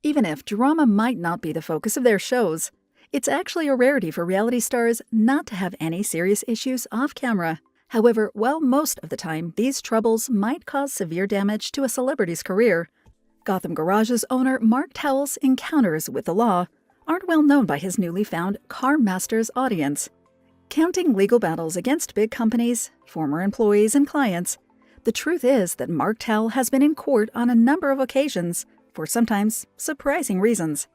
Even if drama might not be the focus of their shows, it's actually a rarity for reality stars not to have any serious issues off camera. However, while most of the time these troubles might cause severe damage to a celebrity's career, Gotham Garage's owner Mark Towle's encounters with the law aren't well known by his newly found car masters audience. Counting legal battles against big companies, former employees, and clients, the truth is that Mark Towle has been in court on a number of occasions for sometimes surprising reasons.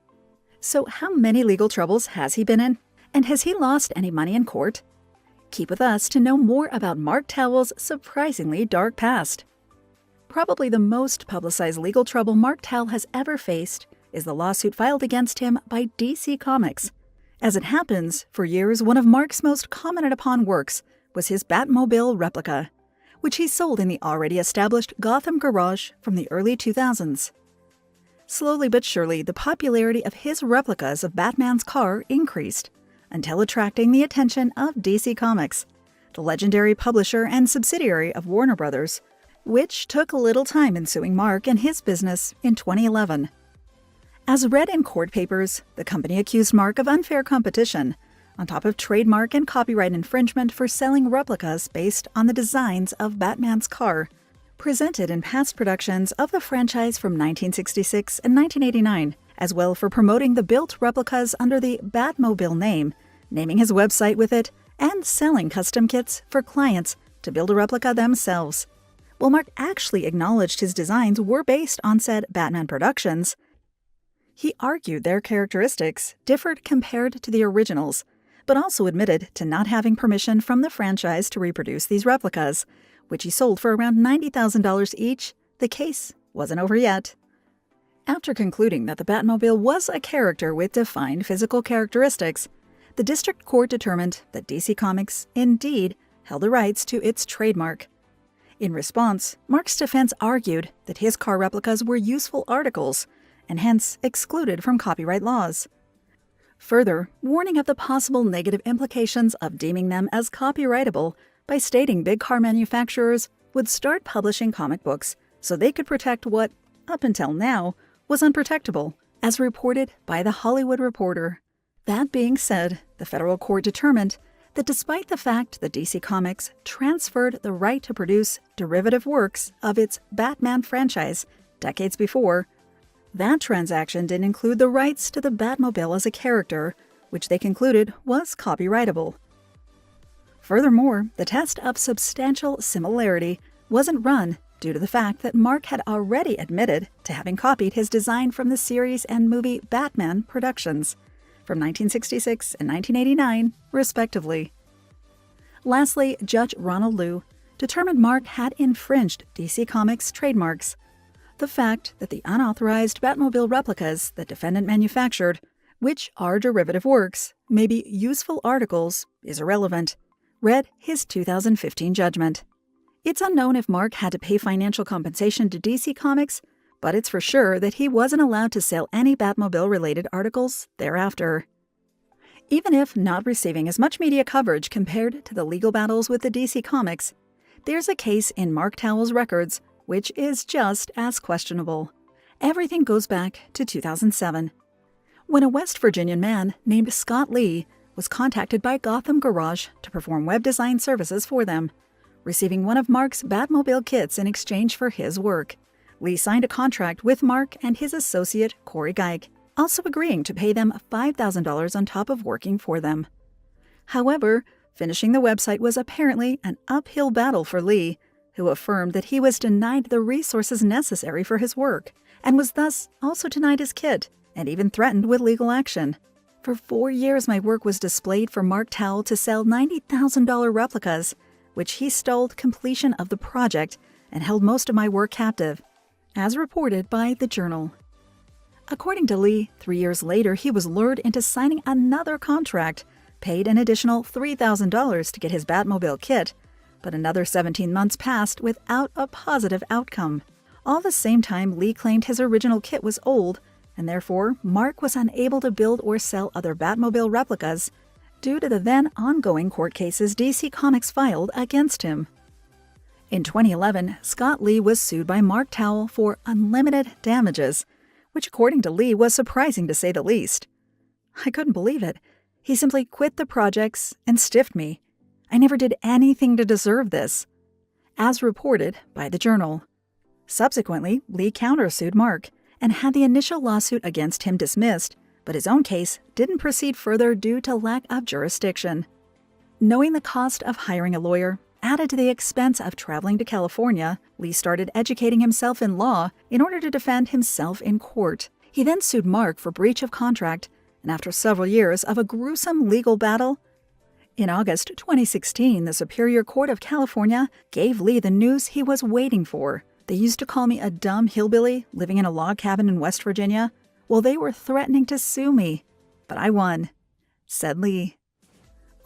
So how many legal troubles has he been in? And has he lost any money in court? Keep with us to know more about Mark Towle's surprisingly dark past. Probably the most publicized legal trouble Mark Towle has ever faced is the lawsuit filed against him by DC Comics. As it happens, for years one of Mark's most commented upon works was his Batmobile replica, which he sold in the already established Gotham Garage from the early 2000s. Slowly but surely, the popularity of his replicas of Batman's car increased, until attracting the attention of DC Comics, the legendary publisher and subsidiary of Warner Brothers, which took a little time in suing Mark and his business in 2011. As read in court papers, the company accused Mark of unfair competition, on top of trademark and copyright infringement for selling replicas based on the designs of Batman's car, presented in past productions of the franchise from 1966 and 1989, as well for promoting the built replicas under the Batmobile name, naming his website with it, and selling custom kits for clients to build a replica themselves. While Mark actually acknowledged his designs were based on said Batman productions, he argued their characteristics differed compared to the originals, but also admitted to not having permission from the franchise to reproduce these replicas, which he sold for around $90,000 each. The case wasn't over yet. After concluding that the Batmobile was a character with defined physical characteristics, the district court determined that DC Comics indeed held the rights to its trademark. In response, Mark's defense argued that his car replicas were useful articles and hence excluded from copyright laws. Further, warning of the possible negative implications of deeming them as copyrightable by stating big car manufacturers would start publishing comic books so they could protect what, up until now, was unprotectable, as reported by The Hollywood Reporter. That being said, the federal court determined that despite the fact that DC Comics transferred the right to produce derivative works of its Batman franchise decades before, that transaction didn't include the rights to the Batmobile as a character, which they concluded was copyrightable. Furthermore, the test of substantial similarity wasn't run due to the fact that Mark had already admitted to having copied his design from the series and movie Batman productions from 1966 and 1989, respectively. Lastly, Judge Ronald Liu determined Mark had infringed DC Comics' trademarks. The fact that the unauthorized Batmobile replicas that defendant manufactured, which are derivative works, may be useful articles, is irrelevant, read his 2015 judgment. It's unknown if Mark had to pay financial compensation to DC Comics, but it's for sure that he wasn't allowed to sell any Batmobile-related articles thereafter. Even if not receiving as much media coverage compared to the legal battles with the DC Comics, there's a case in Mark Towle's records which is just as questionable. Everything goes back to 2007, when a West Virginian man named Scott Lee was contacted by Gotham Garage to perform web design services for them, receiving one of Mark's Batmobile kits in exchange for his work. Lee signed a contract with Mark and his associate Corey Geik, also agreeing to pay them $5,000 on top of working for them. However, finishing the website was apparently an uphill battle for Lee, who affirmed that he was denied the resources necessary for his work, and was thus also denied his kit, and even threatened with legal action. For 4 years my work was displayed for Mark Towle to sell $90,000 replicas, which he stalled completion of the project and held most of my work captive, as reported by the Journal. According to Lee, 3 years later he was lured into signing another contract, paid an additional $3,000 to get his Batmobile kit, but another 17 months passed without a positive outcome. All the same time, Lee claimed his original kit was old, and therefore Mark was unable to build or sell other Batmobile replicas due to the then ongoing court cases DC Comics filed against him. In 2011, Scott Lee was sued by Mark Towle for unlimited damages, which according to Lee was surprising to say the least. I couldn't believe it. He simply quit the projects and stiffed me. I never did anything to deserve this, as reported by the Journal. Subsequently, Lee countersued Mark and had the initial lawsuit against him dismissed, but his own case didn't proceed further due to lack of jurisdiction. Knowing the cost of hiring a lawyer added to the expense of traveling to California, Lee started educating himself in law in order to defend himself in court. He then sued Mark for breach of contract, and after several years of a gruesome legal battle, in August 2016, the Superior Court of California gave Lee the news he was waiting for. They used to call me a dumb hillbilly living in a log cabin in West Virginia. Well, they were threatening to sue me, but I won, said Lee.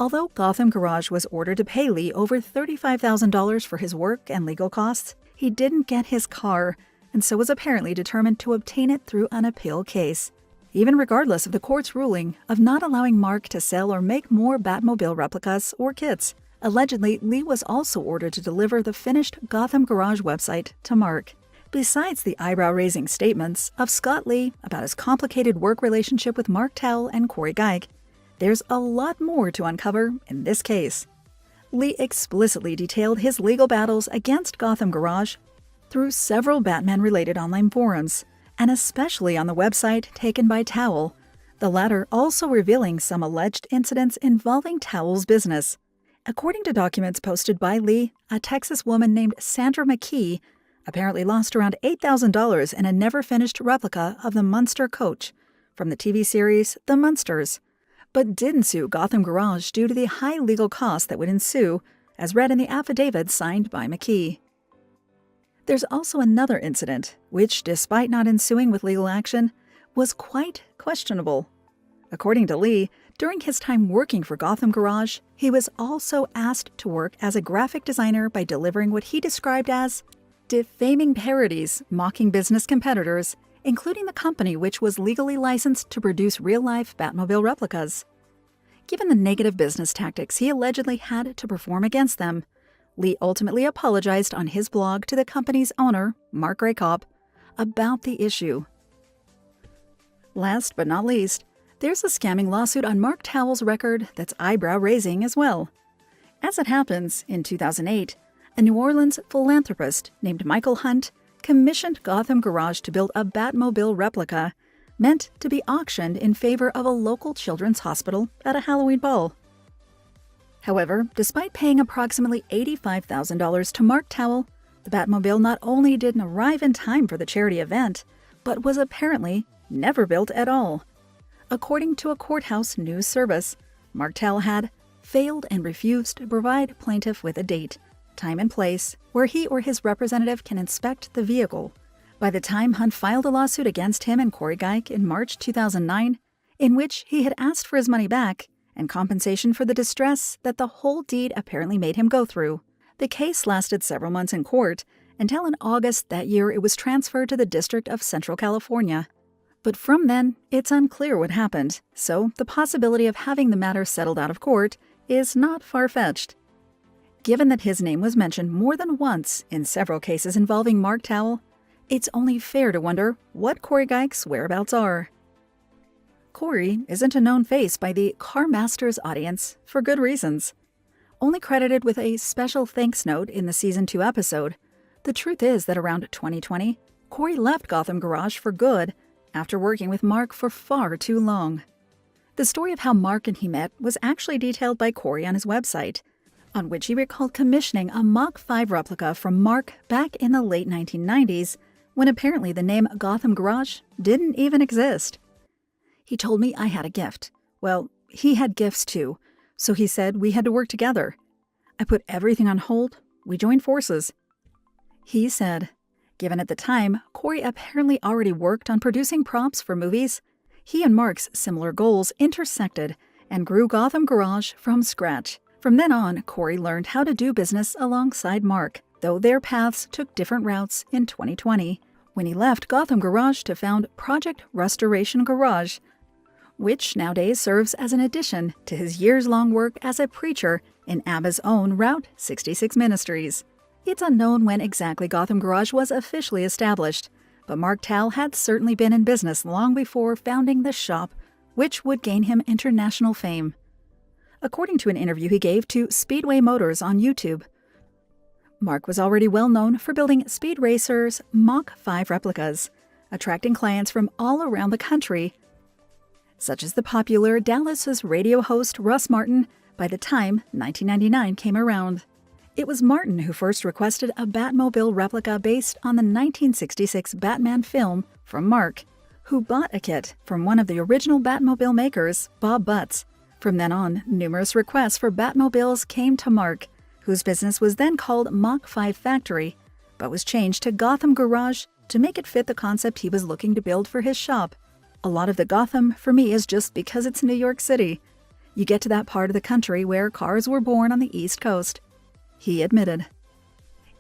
Although Gotham Garage was ordered to pay Lee over $35,000 for his work and legal costs, he didn't get his car, and so was apparently determined to obtain it through an appeal case. Even regardless of the court's ruling of not allowing Mark to sell or make more Batmobile replicas or kits, allegedly Lee was also ordered to deliver the finished Gotham Garage website to Mark. Besides the eyebrow-raising statements of Scott Lee about his complicated work relationship with Mark Towle and Corey Geik, there's a lot more to uncover in this case. Lee explicitly detailed his legal battles against Gotham Garage through several Batman-related online forums, and especially on the website taken by Towle, the latter also revealing some alleged incidents involving Towle's business. According to documents posted by Lee, a Texas woman named Sandra McKee apparently lost around $8,000 in a never-finished replica of the Munster coach from the TV series The Munsters, but didn't sue Gotham Garage due to the high legal costs that would ensue, as read in the affidavit signed by McKee. There's also another incident, which, despite not ensuing with legal action, was quite questionable. According to Lee, during his time working for Gotham Garage, he was also asked to work as a graphic designer by delivering what he described as defaming parodies mocking business competitors, including the company which was legally licensed to produce real-life Batmobile replicas. Given the negative business tactics he allegedly had to perform against them, Lee ultimately apologized on his blog to the company's owner, Mark Rakob, about the issue. Last but not least, there's a scamming lawsuit on Mark Towle's record that's eyebrow-raising as well. As it happens, in 2008, a New Orleans philanthropist named Michael Hunt commissioned Gotham Garage to build a Batmobile replica meant to be auctioned in favor of a local children's hospital at a Halloween ball. However, despite paying approximately $85,000 to Mark Towle, the Batmobile not only didn't arrive in time for the charity event, but was apparently never built at all. According to a courthouse news service, Mark Towle had failed and refused to provide plaintiff with a date, time and place where he or his representative can inspect the vehicle. By the time Hunt filed a lawsuit against him and Corey Geik in March 2009, in which he had asked for his money back and compensation for the distress that the whole deed apparently made him go through, the case lasted several months in court until in August that year it was transferred to the District of Central California. But from then, it's unclear what happened, so the possibility of having the matter settled out of court is not far-fetched. Given that his name was mentioned more than once in several cases involving Mark Towle, it's only fair to wonder what Corey Geik's whereabouts are. Corey isn't a known face by the Car Masters audience for good reasons. Only credited with a special thanks note in the Season 2 episode, the truth is that around 2020, Corey left Gotham Garage for good after working with Mark for far too long. The story of how Mark and he met was actually detailed by Corey on his website, on which he recalled commissioning a Mach 5 replica from Mark back in the late 1990s, when apparently the name Gotham Garage didn't even exist. He told me I had a gift. Well, he had gifts too, so he said we had to work together. I put everything on hold. We joined forces. He said, given at the time, Corey apparently already worked on producing props for movies, he and Mark's similar goals intersected and grew Gotham Garage from scratch. From then on, Corey learned how to do business alongside Mark, though their paths took different routes in 2020, when he left Gotham Garage to found Project Restoration Garage, which nowadays serves as an addition to his years-long work as a preacher in ABBA's own Route 66 Ministries. It's unknown when exactly Gotham Garage was officially established, but Mark Towle had certainly been in business long before founding the shop, which would gain him international fame. According to an interview he gave to Speedway Motors on YouTube, Mark was already well known for building Speed Racer's Mach 5 replicas, attracting clients from all around the country, such as the popular Dallas's radio host Russ Martin, by the time 1999 came around. It was Martin who first requested a Batmobile replica based on the 1966 Batman film from Mark, who bought a kit from one of the original Batmobile makers, Bob Butts. From then on, numerous requests for Batmobiles came to Mark, whose business was then called Mach 5 Factory, but was changed to Gotham Garage to make it fit the concept he was looking to build for his shop. A lot of the Gotham, for me, is just because it's New York City. You get to that part of the country where cars were born on the East Coast, he admitted.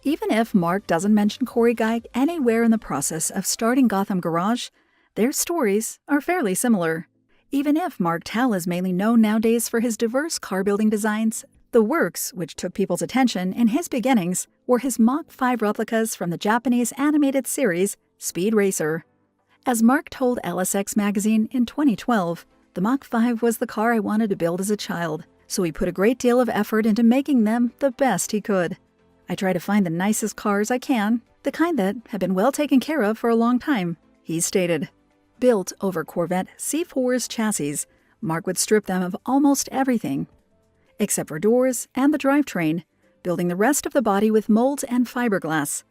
Even if Mark doesn't mention Corey Geig anywhere in the process of starting Gotham Garage, their stories are fairly similar. Even if Mark Towle is mainly known nowadays for his diverse car-building designs, the works which took people's attention in his beginnings were his Mach 5 replicas from the Japanese animated series Speed Racer. As Mark told LSX magazine in 2012, the Mach 5 was the car I wanted to build as a child, so he put a great deal of effort into making them the best he could. I try to find the nicest cars I can, the kind that have been well taken care of for a long time, he stated. Built over Corvette C4's chassis, Mark would strip them of almost everything, except for doors and the drivetrain, building the rest of the body with molds and fiberglass.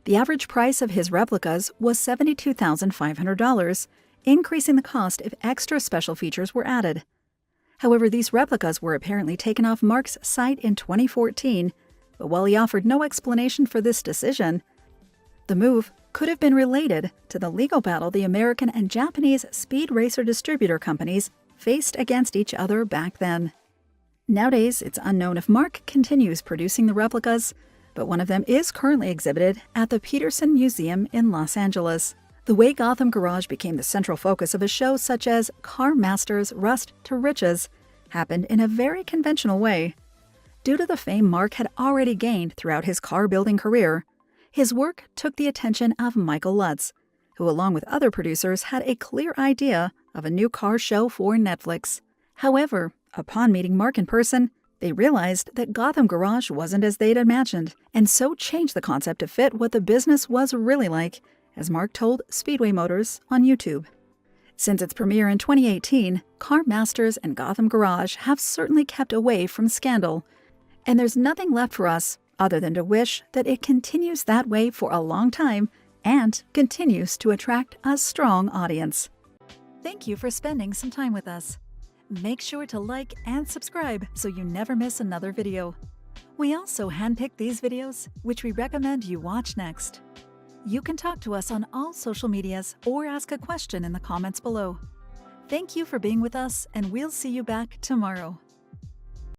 The average price of his replicas was $72,500, increasing the cost if extra special features were added. However, these replicas were apparently taken off Mark's site in 2014, but while he offered no explanation for this decision, the move could have been related to the legal battle the American and Japanese speed racer distributor companies faced against each other back then. Nowadays, it's unknown if Mark continues producing the replicas, but one of them is currently exhibited at the Peterson Museum in Los Angeles. The way Gotham Garage became the central focus of a show such as Car Masters Rust to Riches happened in a very conventional way. Due to the fame Mark had already gained throughout his car-building career, his work took the attention of Michael Lutz, who along with other producers had a clear idea of a new car show for Netflix. However, upon meeting Mark in person, they realized that Gotham Garage wasn't as they'd imagined, and so changed the concept to fit what the business was really like, as Mark told Speedway Motors on YouTube. Since its premiere in 2018, Car Masters and Gotham Garage have certainly kept away from scandal, and there's nothing left for us other than to wish that it continues that way for a long time and continues to attract a strong audience. Thank you for spending some time with us. Make sure to like and subscribe so you never miss another video. We also handpick these videos, which we recommend you watch next. You can talk to us on all social medias or ask a question in the comments below. Thank you for being with us, and we'll see you back tomorrow.